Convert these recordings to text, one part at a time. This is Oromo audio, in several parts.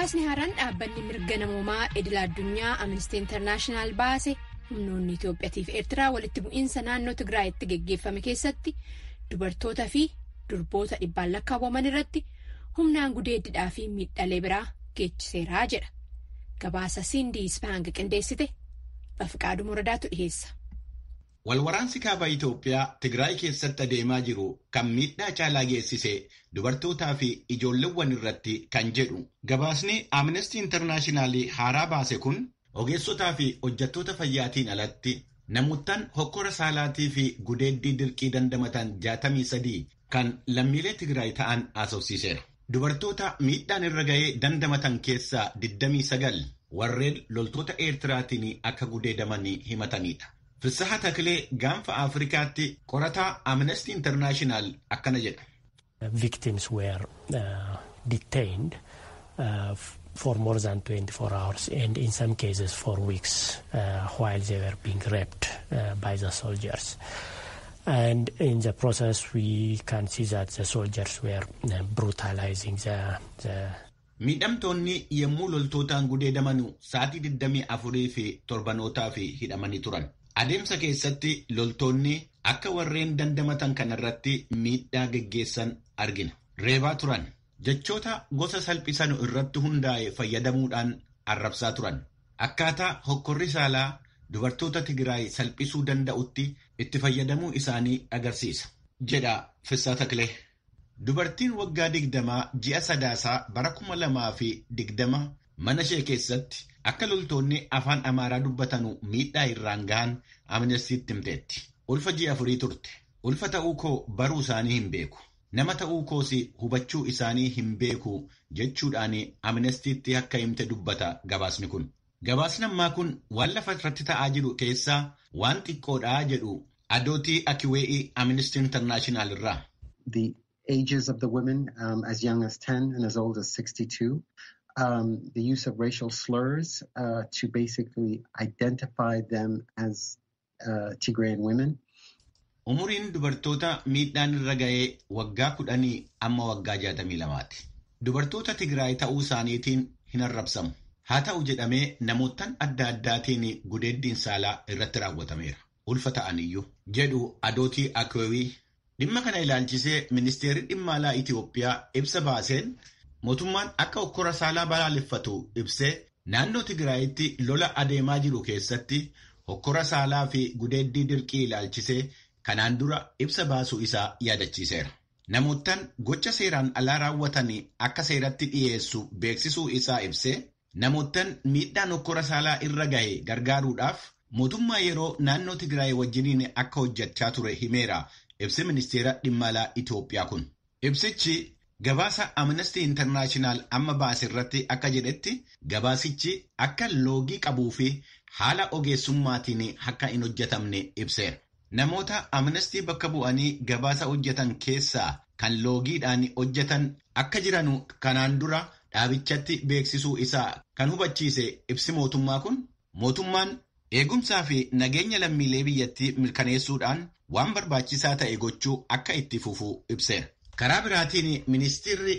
Gabaasni haaraan dhaabbanni mirga namoomaa idila addunyaa Amnesty International baase humnoonni Itoophiyaa fi Eertiraa walitti bu'iinsa naannoo Tigraayitti geggeeffame keessatti dubartoota fi durboota dhibbaan lakkaawwaman irratti humnaan gudeeddidhaa fi miidhalee biraa geessiseera jedha. Gabaasa Sindii Ispaang qindeessite Bafiqaaduu Muradaatu dhiheessa. Walwaraansi kaaba Itoophiyaa Tigraay keessatti adeemaa jiru kan miidhaa caalaa geessise dubartootaa fi ijoolleewwan irratti kan jedhu gabaasni Amnesty International haaraa baase kun ogeessotaa fi hojjettoota fayyaatiin alatti namoottan hokkora saalaatii fi gudeeddii dirqii dandamatan 63 kan lammiilee Tigraay ta'an haasofsiiseera. Dubartoota miidhaan irra ga'ee dandamatan keessaa 29 warreen loltoota Eertiraatiin akka gudeedamanii himatanidha. Fissaha Taklee gaanfa Afrikaatti qorataa Amnesty International akkana jedha. Victims were detained for more than 24 hours and in some cases for weeks while they were being raped by the soldiers. And in the process we can see that the soldiers were brutalizing the Miidhamtoonni yemmuu loltootaan gudeedamanu sa'aatii 24 fi torbanootaa fi hidhamanii turan. Adeemsa keessatti loltoonni akka warreen dandamatan kanarratti miidhaa geggeessan argina. Reebaa turan. Jechoota gosa salphisanu irratti hundaa'e fayyadamuudhaan arrabsaa turan. Akkaataa hokkorri saalaa dubartoota Tigraay salphisuu danda'utti itti fayyadamuu isaanii agarsiisa. Jedha Fissaa Taklee. Dubartiin waggaa 20 ji'a sadaasaa bara 2020 mana ishee keessatti akka loltoonni afaan Amaaraa dubbatanu miidhaa irraan gahan Amnestytti himteetti. Ulfa ji'a 4 turte. Ulfa ta'uu koo baruu isaanii hin beeku. Nama ta'uu koos hubachuu isaanii hin beeku jechuudhaan Amnestytti akka himte dubbata gabaasni kun. Gabaasni ammaa kun waan lafa irratti ta'aa jiru keessaa waan xiqqoodhaa jedhu Adootii Akiwee'ii Amnesty International irraa. The ages of the women as young as 10 and as old as 62. The use of racial slurs to basically identify them as Tigrayan women. Umuriin dubartoota miidhaan irra ga'ee waggaa 10 amma waggaa 62ti. Dubartoota Tigraay ta'uu isaaniitiin hin arrabsamu. Haa ta'u jedhamee namoottan adda addaatiin gudeeddiin saalaa irratti raawwatameera. Ulfa ta'aniyyuu jedhu Adootii Akweewii. Dhimma kana ilaalchisee ministeerri dhimma alaa Itoophiyaa ibsa baaseen mootummaan akka hokkora saalaa balaaleffatu ibsee naannoo Tigraayitti lola adeemaa jiru keessatti hokkora saalaa fi gudeeddii dirqii ilaalchisee kanaan dura ibsa baasuu isaa yaadachiiseera. Namoottan gocha seeraan alaa raawwatanii akka seeratti dhiyeessu beeksisuu isaa ibsee namoottan miidhaan hokkora saalaa irra gahe gargaaruudhaaf mootummaa yeroo naannoo Tigraay wajjiniin akka hojjechaa ture himeera. Ibsi ministeera dhimma alaa Itoophiyaa kun. Ibsichi gabaasa Amnesty International amma baase irratti akka jedhetti gabaasichi akka loogii qabuu fi haala ogeessummaatiin akka hin hojjetamne ibseera. Namoota Amnesty bakka bu'anii gabaasa hojjetan keessaa kan loogiidhaan hojjetan akka jiranu kanaan dura dhaabichatti beeksisuu isaa kan hubachiise ibsi mootummaa kun mootummaan eegumsaa fi nageenya lammiilee biyyattii mirkaneessuudhaan waan barbaachisaa ta'e gochuu akka itti fufuu ibseera. Karaa biraatiin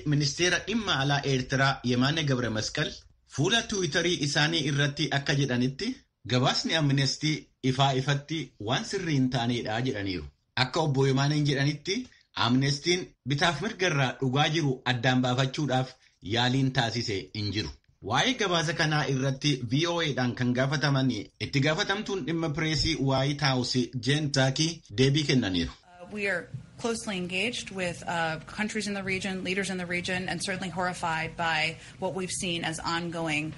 ministeera dhimma alaa Eertiraa Yemaane Gabre Masqal fuula Tiwiitarii isaanii irratti akka jedhanitti gabaasni Amnesty ifatti waan sirrii hin taanedha jedhaniiru. Akka obbo Yemaaneen jedhanitti Amnestiin bitaaf mirga irraa dhugaa jiru addaan baafachuudhaaf yaaliin taasise hin jiru. Waa'ee gabaasa kanaa irratti VOA'dhaan kan gaafataman itti gaafatamtuun dhimma pireesii White House Jen Psaki deebii kennaniiru. We are closely engaged with countries in the region, leaders in the region, and certainly horrified by what we've seen as ongoing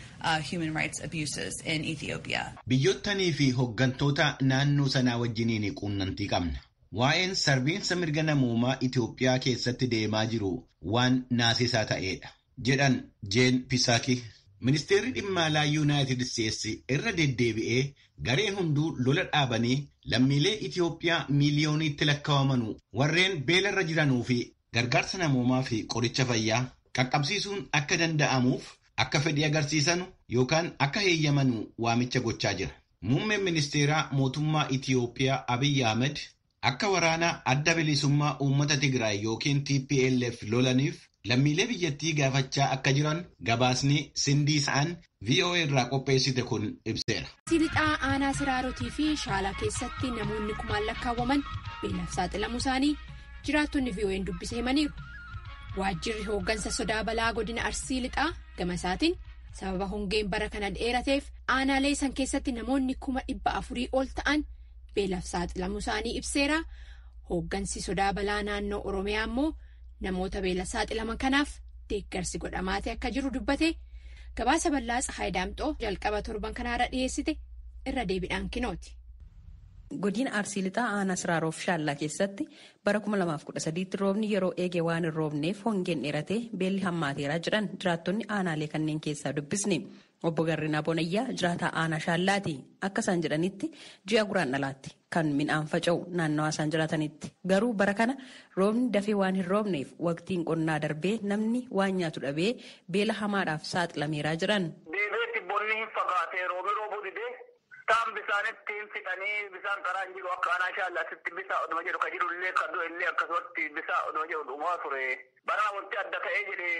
human rights abuses in Ethiopia. Biyyottanii fi hoggantoota naannoo sanaa wajjiniin quunnamtii qabna. Waa'een sarbiinsa mirga namoomaa Itoophiyaa keessatti deemaa jiru waan naasisaa ta'edha. Jedhan Jen Psaki. Ministeerri dhimma alaa Yuunaayitid Isteetsi irra deddeebi'ee gareen hunduu lola dhaabanii lammiilee Itoophiyaa miiliyooniitti lakkaawamanu warreen beelarra jiranuu fi gargaarsa namoomaa fi qoricha fayyaa qaqqabsiisuun akka danda'amuuf akka fedhii agarsiisanu yookaan akka heeyyamanu waamicha gochaa jira. Muummeen ministeeraa mootummaa Itoophiyaa Abiy Ahmed akka waraana adda bilisummaa uummata Tigraay yookiin TPLF lolaniif lammiilee biyyattii gaafachaa akka jiran gabaasni Sindii Sa'an VOA irraa qopheessite kun ibseera. Lixaa aanaa Siraarotii fi Shaalaa keessatti namoonni kumaan lakkaawwaman beelaaf saaxilamuu isaanii jiraattonni VOA'n dubbisee himaniiru. Waajjirri hooggansa sodaa balaa godina Arsii Lixaa gama isaatiin sababa hongeen bara kana dheerateef aanaalee san keessatti namoonni 400,000 ol ta'an beelaaf saaxilamuu isaanii ibseera. Hooggansi sodaa balaa naannoo Oromiyaa immoo namoota beela saaxilaman kanaaf deeggarsi godhamaatee akka jiru dubbate. Gabaasa bal'aa Tsahaay Daamxoo jalqaba torban kanaarra dhiyeessite irra deebiidhaan kinooti. Godina Arsii Lixaa aanaa Siraaroof Shaallaa keessatti bara 2013 roobni yeroo eege waan hin roobneef hongeen dheeratee beelli hammaateeraa jedhan jiraattonni aanaalee kanneen keessaa dubbisne. Obbo Garrinaa Bonayyaa jiraataa aanaa Shaallaati. Akka isaan jedhanitti ji'a Guraandhalaatti kan midhaan faca'u naannawaa isaan jiraatanitti. Garuu bara kana roobni dafee waan hin roobneef waqtiin qonnaa darbee namni waan nyaatu dhabee beela hamaadhaaf saaxilameeraa jedhan. Deebiitti bonni hin fagaatee roobni roobuu didee taan bisaanitti hin fixanii bisaan karaan jiru akka aanaa Shaallaatti bisaa oduma jedhu ka jiru illee ka du'e illee akkasumatti bisaa oduma jedhu dhumaa ture. Bara wanti adda ta'ee jedhee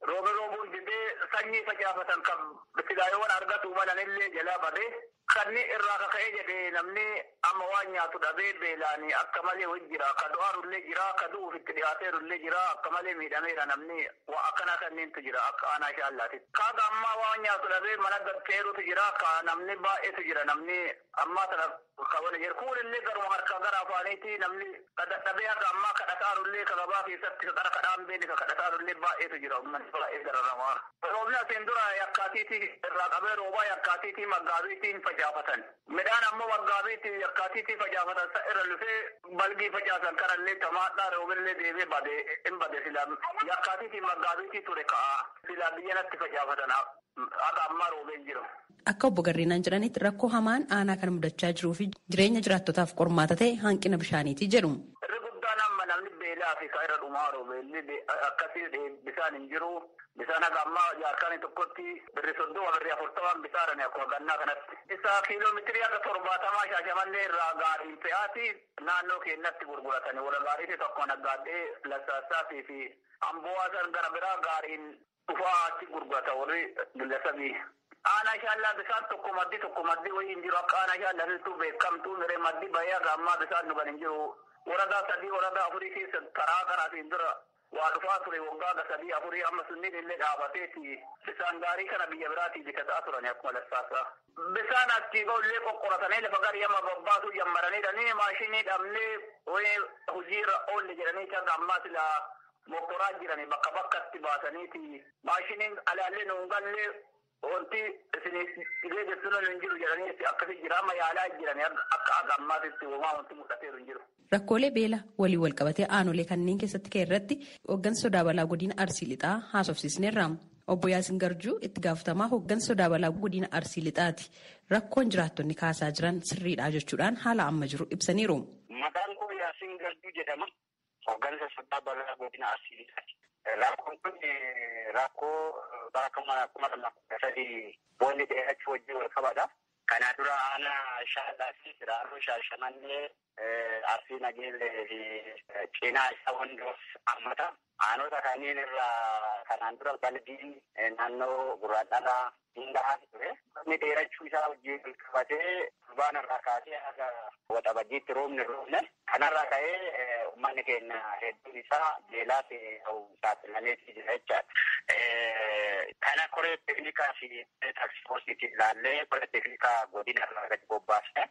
roobni roobuun didee sanyii facaafatan kan bisilaayoowwan argatu malanillee jalaa badee kanni irraa kaka'ee jedhee namni amma waan nyaatu dhabee beelaanii akka malee wajji jira. Ka du'aarullee jira, ka du'uuf itti dhiyaateerullee jira, akka malee miidhameera namni waa akkanaa kanneentu jira akka aanaa Shaallaatti. Kaaga ammaa waan nyaatu dhabee mana gadteerutu jira, ka namni baay'eetu jira namni ammaa sana kabana jira. Kuunillee garuma harkaa gara afaaniitii namni dadhabee akka ammaa kadhataarullee ka gabaa keessatti qara kadhaan beeni ka kadhataarullee baay'eetu jira uummanni baay'ee gararramaa. Roobni asiin dura yakkaatiitii irraa qabee roobaa yakkaatiitii maggaabiitiin facaafatan. Midhaan ammoo maggaabiitii yakkaatiitii facaafatan irra lufee balgii facaasan kanallee tamaadhaa roobillee deemee badee hin bade silaa yakkaatiitii maggaabiitii ture ka'a silaa biyyanatti facaafatan akka ammaa roobeen jiru. Akka obbo Garrinaan jedhanitti rakkoo hamaan aanaa kan mudachaa jiruu fi jireenya jiraattotaaf qormaata ta'e hanqina bishaaniiti jedhu. Irri guddaan amma namni beelaa fi ka irra dhumaa roobeelli akkasii bisaan hin jiru. Bisaan haga ammaa jaarkaanii tokkotti birri 30 birri 40 bisaadhani akkuma gannaa kanatti. Isa kiiloomeetirii akka 70 Shaashamannee irraa gaariin fe'aati naannoo keenyatti gurguratanii warra gaariitti tokko naggaadhee Lassaassaa fi Amboo'aasan gara biraa gaariin dhufaa achi gurgurata warri Gillasabii. Aanaa Shaallaa bisaan tokko maddii wayii hin jiru akka aanaa Shaallaattu beekamtuu miree maddii bahee haga ammaa bisaan dhugan hin jiru. Waradaa 3 waradaa 4 keessa karaa kanaatiin dura waa dhufaa ture waggaa 3 4 amma sunniin illee dhaabateeti bisaan gaarii kana biyya biraatii bitataa turani akkuma Lassaasaa. Bisaan achii ba'ullee qoqqoratanii lafa garii amma babbaasuu jammaraniidhanii maashinii dhabnee wayii hojiirra oolle jedhanii kan ammaa silaa mokoraa jiranii bakka bakkatti baasaniiti maashiniin alaallee nuungallee wanti isinii jechuun hin jiru jedhanii akkasii jira amma yaalaa jiranii akka ammaatitti uumaa wanti mul'ateeru hin jiru. Rakkoolee beela walii wal qabatee aanolee kanneen keessatti ka'e irratti hooggansa sodaa balaa godina Arsii Lixaa haasofsiisneerra. Obbo Yaasin Garjuu itti gaafatamaa hooggansa sodaa balaa godina Arsii Lixaati. Rakkoon jiraattonni kaasaa jiran sirriidha jechuudhaan haala amma jiru ibsaniiru. Maqaan koo Yaasin Garjuu jedhama. Hooggansa sodaa balaa godina Arsii Lixaati. Rakkoon kun rakkoo bara 2013 boolli dheerachuu wajjin wal qabata. Kana dura aanaa Shaallaa fi Siraaroo Shaashamannee Arsii Nageellee fi cinaa isa Wondoof hammata. Aanota kanneen irraa kanaan dura balbiin naannoo Guraandhalaa hin gahaa ture. Inni dheerachuu isaa wajjin wal qabatee turbaan irraa kaasee haga waxabajjiitti roobni roobne. Kanarraa ka'ee uummanni keenya hedduun isaa beelaa fi saaxilameetii jira jechaadha. Kana koree teeknikaa fi taaksifoorsiitiin ilaallee koree teeknikaa godina irraa gadi bobbaasne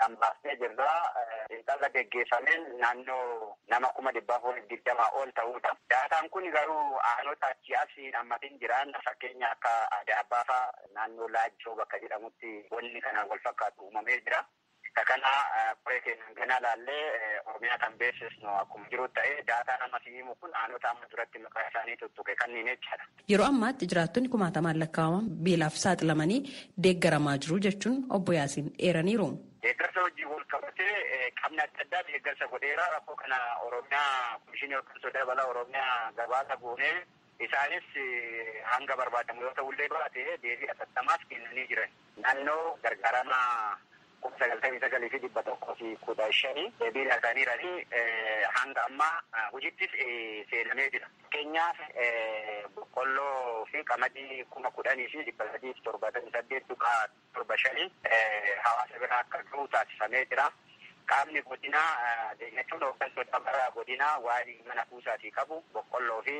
hambaasnee jirra. Xiinxala geggeeffameen naannoo nama 420 ol ta'uudha. Daataan kun garuu aanota achii asii hammatiin jiran fakkeenya akka Aadaa Abbaa fa'aa naannoo Laajjoo bakka jedhamutti wanni kana wal fakkaatu uumamee jira. Kana koree keenyaan ganaa laallee Oromiyaa kan beeksisnu akkuma jiru ta'ee daataan amma himu kun aanota amma duratti maqaa isaanii tuttuqe kanneen jechaadha. Yeroo ammaatti jiraattonni 1,000 lakkaa'aman beelaaf saaxilamanii deeggaramaa jiru jechuun obbo Yaasiin eeraniiru. Deeggarsa hojii wal qabatee qabna adda addaa deeggarsa godheera rakkoo kana Oromiyaa komishinii hooggansa sodaa balaa Oromiyaa gabaasa goonee isaanis hanga barbaadamu yoo ta'ullee baate deebii hatattamaas kennanii jiran. Naannoo gargaarama 9,915 deebiin arganiiranii hanga ammaa hojittis seenamee jira. Fakkeenyaaf boqqolloo fi qamadii 10,378.75 hawaasa biraa akka ga'u taasifamee jira. Qaamni godinaa jechuun hooggantoota bara godinaa waa'ee mana kuusaatii qabu boqqolloo fi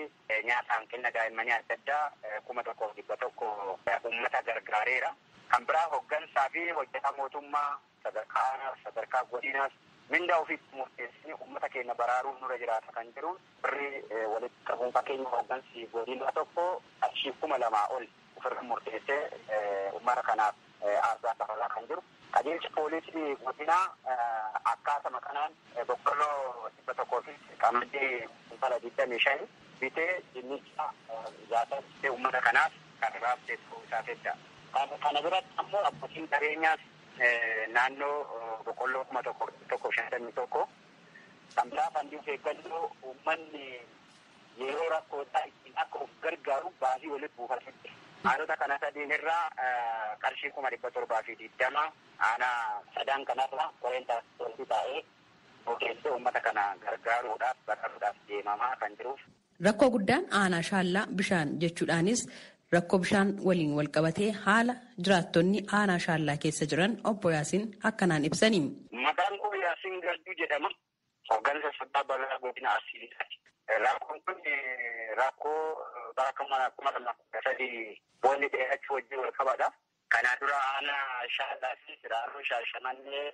nyaata hanqina daa'immanii adda addaa 1,100 uummata gargaareera. Kan biraa hooggansaa fi hojjetaa mootummaa sadarkaa godinaas mindaa ofiitti murteessanii uummata keenya baraaruun nurra jiraata kan jiru birrii walitti qabuun fakkeenya hooggansi godinaa tokko qarshii 2,000 ol ofirra murteessee uummata kanaaf aarsaa kafalaa kan jiru. Qajeelchi poolisii godinaa akkaatuma kanaan boqqolloo 100 fi qamadii 25 bitee dinnicha jaatatti uummata kanaaf kan raabsee ta'uu isaatiidha. Kana biratti ammoo abbootiin qabeenyaas naannoo boqqolloo 1,151 kan biraa fandii of eeggannoo uummanni yeroo rakkootaa ittiin akka of gargaaru baasii walitti buufatudha. Aanota kana sadiin irraa qarshii 720 aanaa sadan kanarraa koreentaa taa'ee boqeessee uummata kana gargaaruudhaaf baraaruudhaaf deemamaa kan jiruuf. Rakkoo guddaan aanaa shaallaa bishaan jechuudhaanis rakkoo bishaan waliin walqabatee haala jiraattonni aanaa shaallaa keessa jiran obbo Yaasiin akkanaan ibsanii. Maqaan koo Yaasiin Garduu jedhama. Hooggansa sodaa balaa godina Arsiiti. Rakkoon kun rakkoo bara 2013 boonni dheerachuu wajjin wal qabata. Kana dura aanaa shaallaa fi Siraaroo Shaashamannee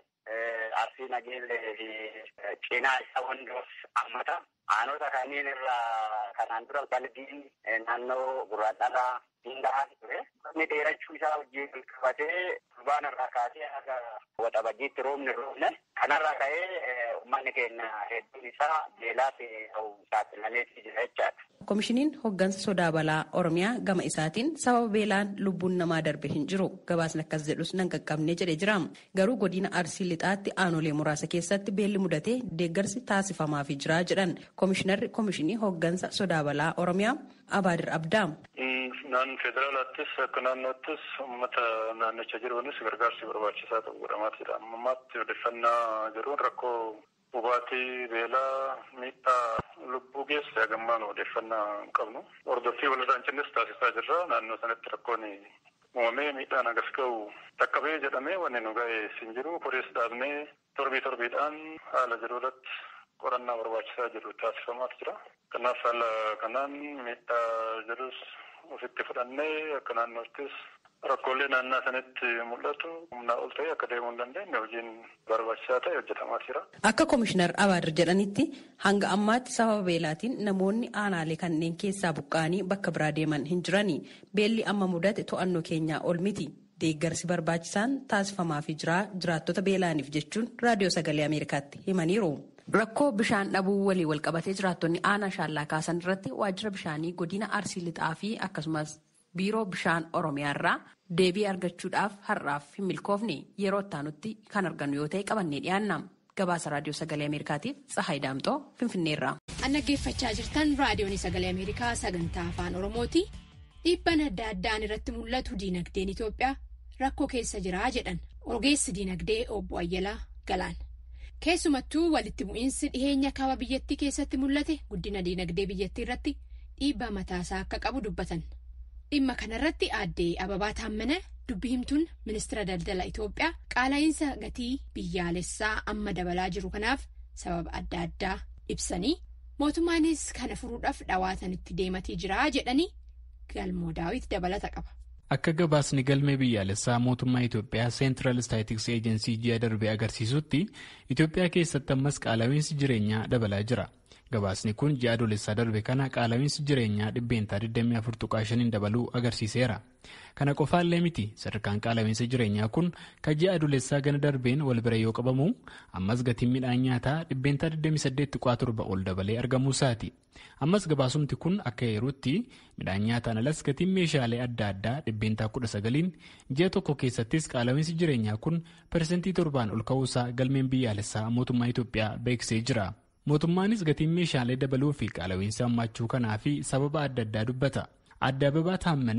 Arsii Nageellee fi Cinaa isa Wondoof hammata. Aanota kanneen irraa kanaan dura balbiin naannoo Gurraadhalaa Dindahaa ture. Inni dheerachuu isaa wajjin wal qabatee turbaan irraa kaasee haga waxabajjiitti roobni roobne. Kanarraa ka'ee uummanni keenya hedduun isaa beelaa fi saaxilamee jira jechaadha. Komishiniin hooggansa sodaa balaa Oromiyaa gama isaatiin sababa beelaan lubbuun namaa darbe hin jiru. Gabaasni akkas jedhus nan qaqqabne jedhee jira. Garuu godina Arsii Lixaatti aanolee muraasa keessatti beelli mudatee deeggarsi taasifamaafii jira jedhan komishinarri komishinii hooggansa sodaa balaa Oromiyaa Abaadir Abdaa. Naan federaalaattis akka naannoottis uummata naannicha jiruunis gargaarsi barbaachisaa ta'uu godhamaa jira. Ammaatti odeeffannaa jiruun rakkoo hubaatii beelaa miidhaa lubbuu geesse hagammaan odeeffannaa hin qabnu. Hordoffii walirraa hin cinnes taasisaa jirra. Naannoo sanatti rakkoon uumamee miidhaan agas ga'u dhaqqabee jedhamee wanni nu ga'e hin jiru. Polis dhaabnee torbiidhaan haala jiru irratti qorannaa barbaachisaa jiru taasifamaa jira. Kanaaf haala kanaan miidhaa jirus ofitti fudhannee akka naannoottis rakkoolee naannoo sanatti mul'atu humnaa ol ta'e akka deemuu hin dandeenye hojiin barbaachisaa ta'e hojjetamaa jira. Akka komishinar Abaadir jedhanitti hanga ammaatti sababa beelaatiin namoonni aanaalee kanneen keessaa buqqa'anii bakka biraa deeman hin jirani. Beelli amma mudate to'annoo keenyaa ol miti. Deeggarsi barbaachisaan taasifamaafii jira jiraattota beelaaniif jechuun raadiyoo sagalee Ameerikaatti himaniiru. Rakkoo bishaan dhabuu walii walqabatee jiraattonni aanaa shaallaa kaasan irratti waajjira bishaanii godina Arsii Lixaa fi akkasumas biiroo bishaan Oromiyaarraa deebii argachuudhaaf har'aaf hin milkoofne yeroo ittaanutti kan argannu yoo ta'e qabannee dhiyaanna. Gabaasa raadiyoo sagalee Ameerikaatiif Tsahaay Daamxoo Finfinneerraa. Dhaggeeffachaa jirtan raadiyoon sagalee Ameerikaa sagantaa afaan Oromooti. Dhiibbaan adda addaan irratti mul'atu diinagdeen Itoophiyaa rakkoo keessa jiraa jedhan ogeessi diinagdee obbo Ayyalaa Galaan. Keessumattuu walitti bu'iinsi dhiheenya kaaba biyyattii keessatti mul'ate guddina diinagdee biyyattii irratti dhiibbaa mataasaa akka qabu dubbatan. Dhimma kanarratti aadde Ababaa Taammanaa dubbi himtuun ministeera daldala Itoophiyaa qaala'iinsa gatii biyyaalessaa amma dabalaa jiru kanaaf sababa adda addaa ibsanii mootummaanis kana furuudhaaf dhawaatanitti deematii jira jedhanii galmoo daawit dabalata qaba. Akka gabaasni galmee biyyaalessaa mootummaa Itoophiyaa Central Statistics Agency ji'a darbe agarsiisutti Itoophiyaa keessatti ammas qaala'iinsi jireenyaa dabalaa jira. Gabaasni kun ji'a adoolessaa darbe kana qaala'iinsi jireenyaa 24.5 dabaluu agarsiiseera. Kana qofaallee miti sadarkaan qaala'iinsa jireenyaa kun kan ji'a adoolessaa gana darbeen wal bira yoo qabamu ammas gatiin midhaan nyaataa 28.7 ol dabalee argamuu isaati. Ammas gabaasumti kun akka yeruutti midhaan nyaataan alas gatiin meeshaalee adda addaa 19% ji'a tokko keessattis qaala'iinsi jireenyaa kun % 7 ol ka'uusaa galmeen biyyaalessaa mootummaa Itoophiyaa beeksisee jira. Mootummaanis gatiin meeshaalee dabaluu fi qaala'iinsa hammaachuu kanaa fi sababa adda addaa dubbata. Aadde Ababaa Taammanaa